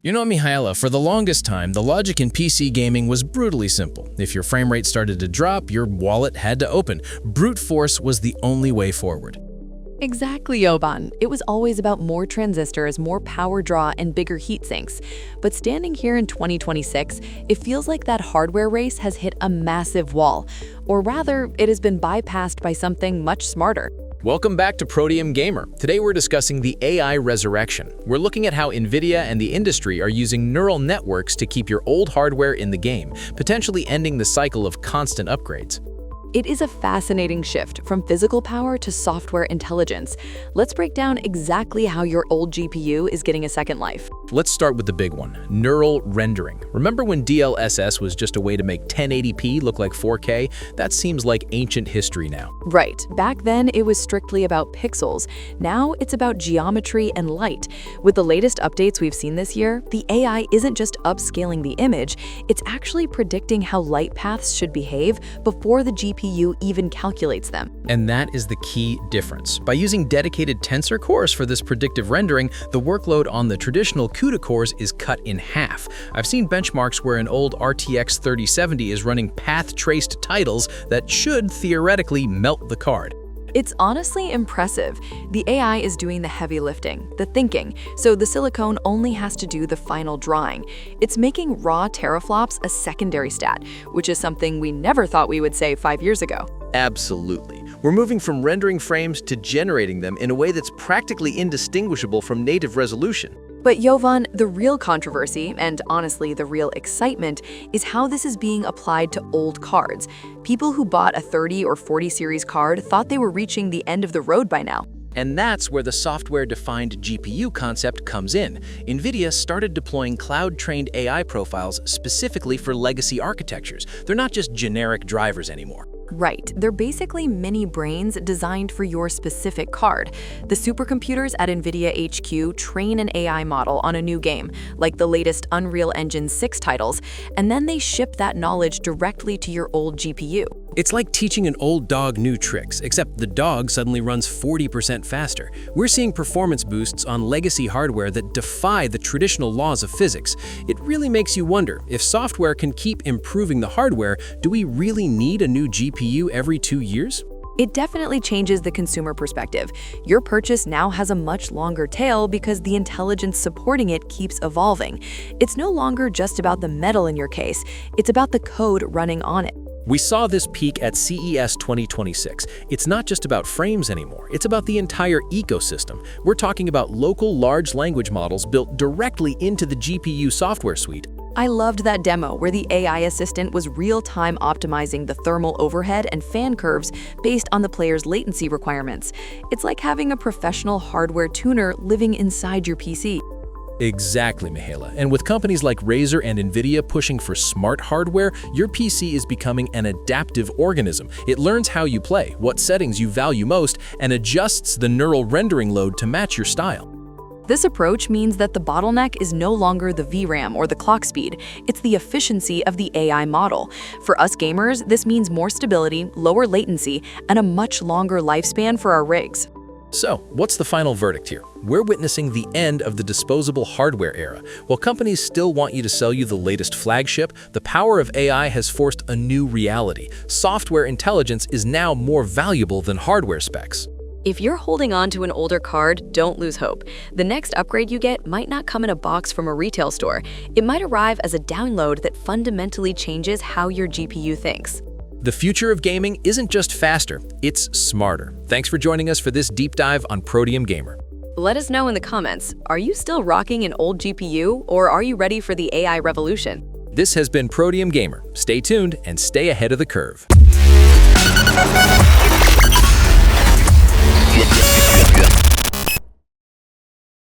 Mihaela, for the longest time, the logic in PC gaming was brutally simple. If your frame rate started to drop, your wallet had to open. Brute force was the only way forward. Exactly, Yovan. It was always about more transistors, more power draw, and bigger heat sinks. But standing here in 2026, it feels like that hardware race has hit a massive wall. Or rather, it has been bypassed by something much smarter. Welcome back to Protium Gamer. Today we're discussing the AI resurrection. We're looking at how Nvidia and the industry are using neural networks to keep your old hardware in the game, potentially ending the cycle of constant upgrades. It is a fascinating shift from physical power to software intelligence. Let's break down exactly how your old GPU is getting a second life. Let's start with the big one, neural rendering. Remember when DLSS was just a way to make 1080p look like 4K? That seems like ancient history now. Right. Back then, it was strictly about pixels. Now, it's about geometry and light. With the latest updates we've seen this year, the AI isn't just upscaling the image, it's actually predicting how light paths should behave before the GPU even calculates them. And that is the key difference. By using dedicated tensor cores for this predictive rendering, the workload on the traditional CUDA cores is cut in half. I've seen benchmarks where an old RTX 3070 is running path-traced titles that should theoretically melt the card. It's honestly impressive. The AI is doing the heavy lifting, the thinking, so the silicone only has to do the final drawing. It's making raw teraflops a secondary stat, which is something we never thought we would say 5 years ago. Absolutely. We're moving from rendering frames to generating them in a way that's practically indistinguishable from native resolution. But Yovan, the real controversy, and honestly the real excitement, is how this is being applied to old cards. People who bought a 30 or 40 series card thought they were reaching the end of the road by now. And that's where the software-defined GPU concept comes in. Nvidia started deploying cloud-trained AI profiles specifically for legacy architectures. They're not just generic drivers anymore. Right. They're basically mini brains designed for your specific card. The supercomputers at Nvidia HQ train an AI model on a new game, like the latest Unreal Engine 6 titles, and then they ship that knowledge directly to your old GPU. It's like teaching an old dog new tricks, except the dog suddenly runs 40% faster. We're seeing performance boosts on legacy hardware that defy the traditional laws of physics. It really makes you wonder, if software can keep improving the hardware, do we really need a new GPU every 2 years? It definitely changes the consumer perspective. Your purchase now has a much longer tail because the intelligence supporting it keeps evolving. It's no longer just about the metal in your case, it's about the code running on it. We saw this peak at CES 2026. It's not just about frames anymore, it's about the entire ecosystem. We're talking about local large language models built directly into the GPU software suite. I loved that demo where the AI assistant was real-time optimizing the thermal overhead and fan curves based on the player's latency requirements. It's like having a professional hardware tuner living inside your PC. Exactly, Mihaela. And with companies like Razer and Nvidia pushing for smart hardware, your PC is becoming an adaptive organism. It learns how you play, what settings you value most, and adjusts the neural rendering load to match your style. This approach means that the bottleneck is no longer the VRAM or the clock speed, it's the efficiency of the AI model. For us gamers, this means more stability, lower latency, and a much longer lifespan for our rigs. So, what's the final verdict here? We're witnessing the end of the disposable hardware era. While companies still want you to sell you the latest flagship, the power of AI has forced a new reality. Software intelligence is now more valuable than hardware specs. If you're holding on to an older card, don't lose hope. The next upgrade you get might not come in a box from a retail store. It might arrive as a download that fundamentally changes how your GPU thinks. The future of gaming isn't just faster, it's smarter. Thanks for joining us for this deep dive on Protium Gamer. Let us know in the comments, are you still rocking an old GPU or are you ready for the AI revolution? This has been Protium Gamer. Stay tuned and stay ahead of the curve.